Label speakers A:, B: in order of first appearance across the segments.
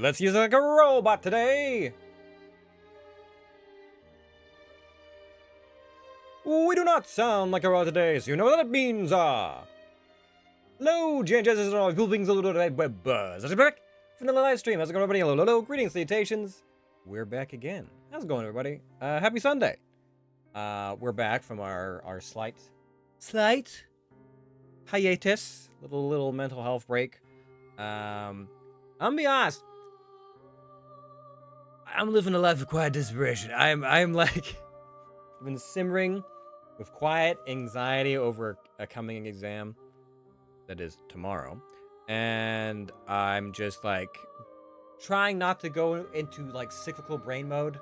A: let's use it like a robot today! We do not sound like a robot today, so you know what that means, Hello, changes and all cool things, a little web buzz. Back from the live stream. How's it going, everybody? Hello, hello, greetings, salutations. We're back again. How's it going, everybody? Happy Sunday. We're back from our slight hiatus, little mental health break. I'm gonna be honest. I'm living a life of quiet desperation. I'm like, I've been simmering with quiet anxiety over a coming exam that is tomorrow, and I'm just like trying not to go into like cyclical brain mode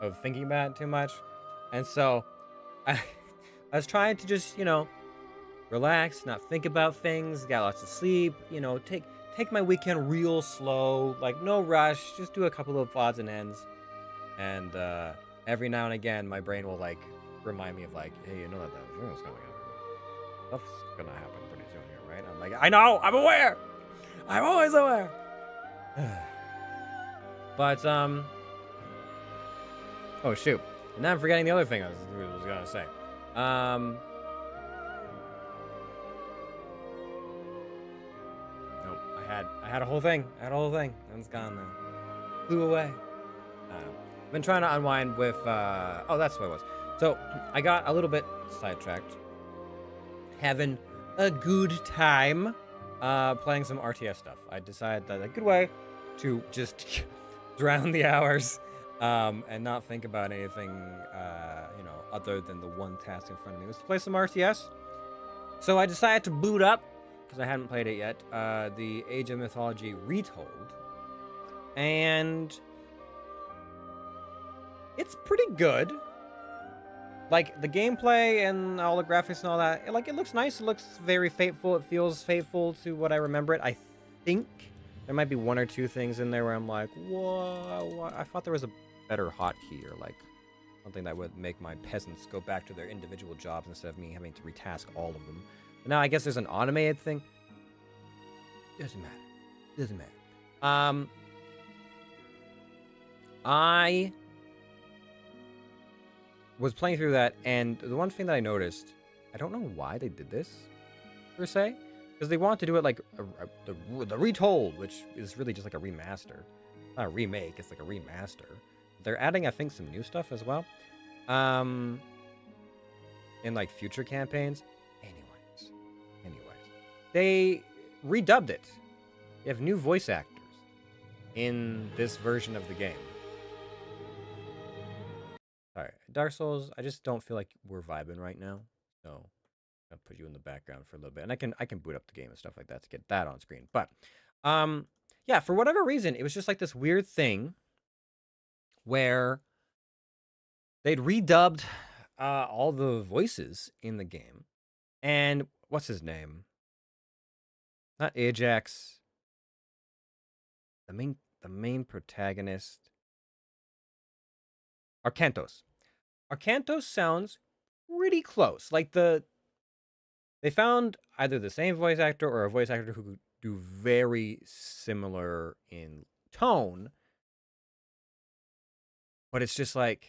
A: of thinking about it too much. And so I was trying to just, relax, not think about things, got lots of sleep, take my weekend real slow, like no rush, just do a couple of odds and ends. And every now and again my brain will like remind me of like, hey, you know that what's going on. Stuff's gonna happen pretty soon here, right? I'm like, I know, I'm aware. I'm always aware. But oh shoot. And now I'm forgetting the other thing I was gonna say. Nope, I had a whole thing. And it's gone now. Flew away. I've been trying to unwind with oh, that's what it was. So I got a little bit sidetracked. Having a good time playing some RTS stuff. I decided that a good way to just drown the hours and not think about anything other than the one task in front of me was to play some RTS. So I decided to boot up, because I hadn't played it yet, the Age of Mythology Retold. And it's pretty good. Like, the gameplay and all the graphics and all that, it looks nice. It looks very faithful. It feels faithful to what I remember it. I think there might be one or two things in there where I'm like, whoa, I thought there was a better hotkey, or like something that would make my peasants go back to their individual jobs instead of me having to retask all of them. But now I guess there's an automated thing. Doesn't matter. I was playing through that, and the one thing that I noticed, I don't know why they did this, per se, because they wanted to do it like the Retold, which is really just like a remaster. Not a remake, it's like a remaster. They're adding, I think, some new stuff as well. In like future campaigns. Anyways. They redubbed it. You have new voice actors in this version of the game. Alright, Dark Souls, I just don't feel like we're vibing right now. So I'll put you in the background for a little bit. And I can boot up the game and stuff like that to get that on screen. But yeah, for whatever reason, it was just like this weird thing where they'd redubbed all the voices in the game. And what's his name? Not Ajax. The main protagonist. Arcantos. Arcantos sounds pretty close. Like they found either the same voice actor or a voice actor who could do very similar in tone. But it's just like,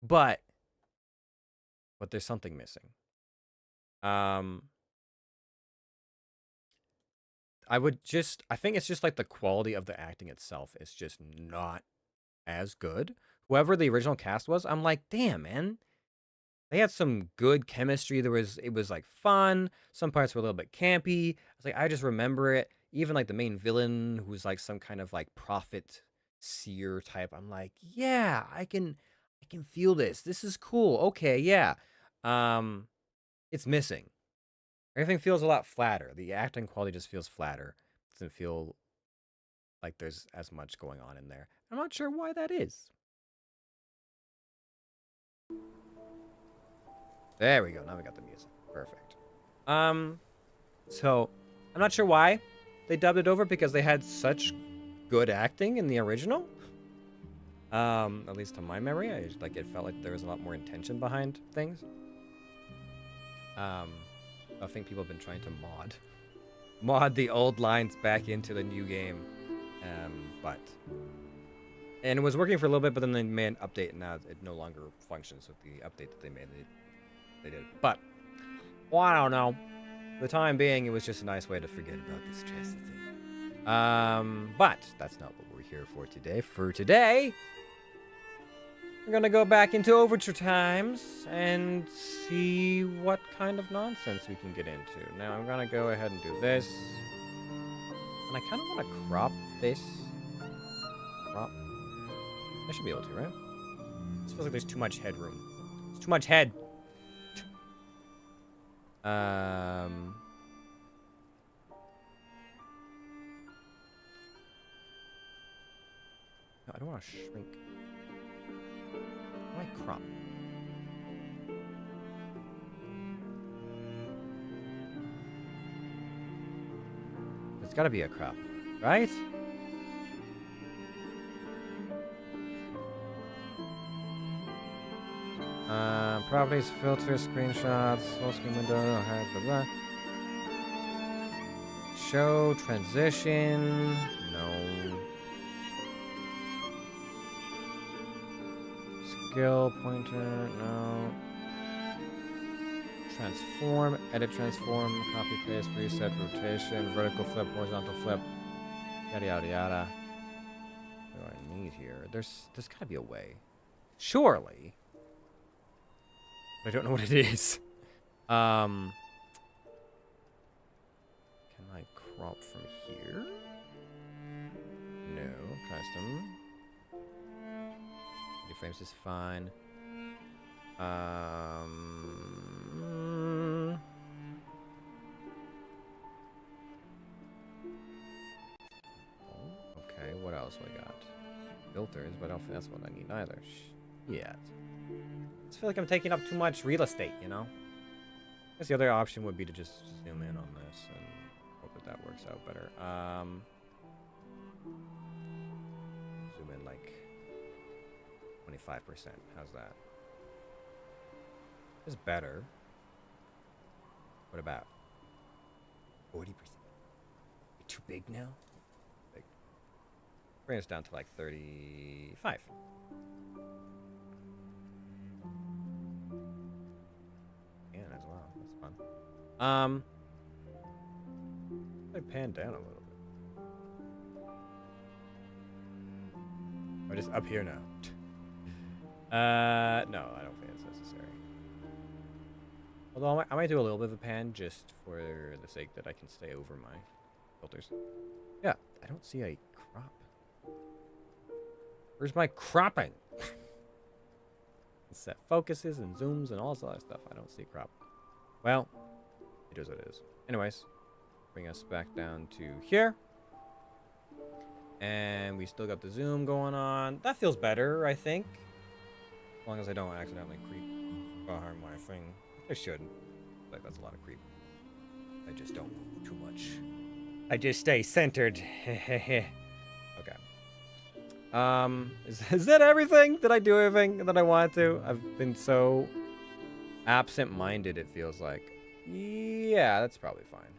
A: but there's something missing. I think it's just like the quality of the acting itself is just not as good. Whoever the original cast was, I'm like, damn, man. They had some good chemistry. It was like fun. Some parts were a little bit campy. I was like, I just remember it. Even like the main villain, who's like some kind of like prophet seer type. I'm like, yeah, I can feel this. This is cool. Okay, yeah. It's missing. Everything feels a lot flatter. The acting quality just feels flatter. Doesn't feel like there's as much going on in there. I'm not sure why that is. There we go. Now we got the music. Perfect. So I'm not sure why they dubbed it over, because they had such good acting in the original. At least to my memory, it felt like there was a lot more intention behind things. I think people have been trying to mod mod the old lines back into the new game. And it was working for a little bit, but then they made an update, and now it no longer functions with the update that they made. They did. But, well, I don't know. For the time being, it was just a nice way to forget about this stressy thing. But that's not what we're here for today. For today, we're gonna go back into Overture times and see what kind of nonsense we can get into. Now, I'm gonna go ahead and do this. And I kind of want to crop this. Crop. I should be able to, right? This feels like there's too much headroom. It's too much head. No, I don't want to shrink. How do I crop? There's got to be a crop, right? Properties, filters, screenshots, full screen window, blah, blah. Show, transition, no. Skill, pointer, no. Transform, edit, transform, copy, paste, reset, rotation, vertical flip, horizontal flip, yada, yada, yada. What do I need here? There's gotta be a way. Surely. I don't know what it is. Can I crop from here? No. Custom. 30 frames is fine. Okay, what else we got? Filters, but I don't think that's what I need either. Yeah. I just feel like I'm taking up too much real estate, you know? I guess the other option would be to just zoom in on this and hope that works out better. Zoom in like 25%. How's that? It's better. What about 40%? Too big now? Big. Bring us down to like 35. I pan down a little bit. Or just up here now. No, I don't think it's necessary. Although I might do a little bit of a pan just for the sake that I can stay over my filters. Yeah, I don't see a crop. Where's my cropping? Set focuses and zooms and all this other stuff. I don't see crop. Well, it is what it is. Anyways, bring us back down to here. And we still got the zoom going on. That feels better, I think. As long as I don't accidentally creep behind my thing. I shouldn't. Like, that's a lot of creep. I just don't move too much. I just stay centered. Okay. Is that everything? Did I do everything that I wanted to? I've been so absent-minded, it feels like. Yeah, that's probably fine.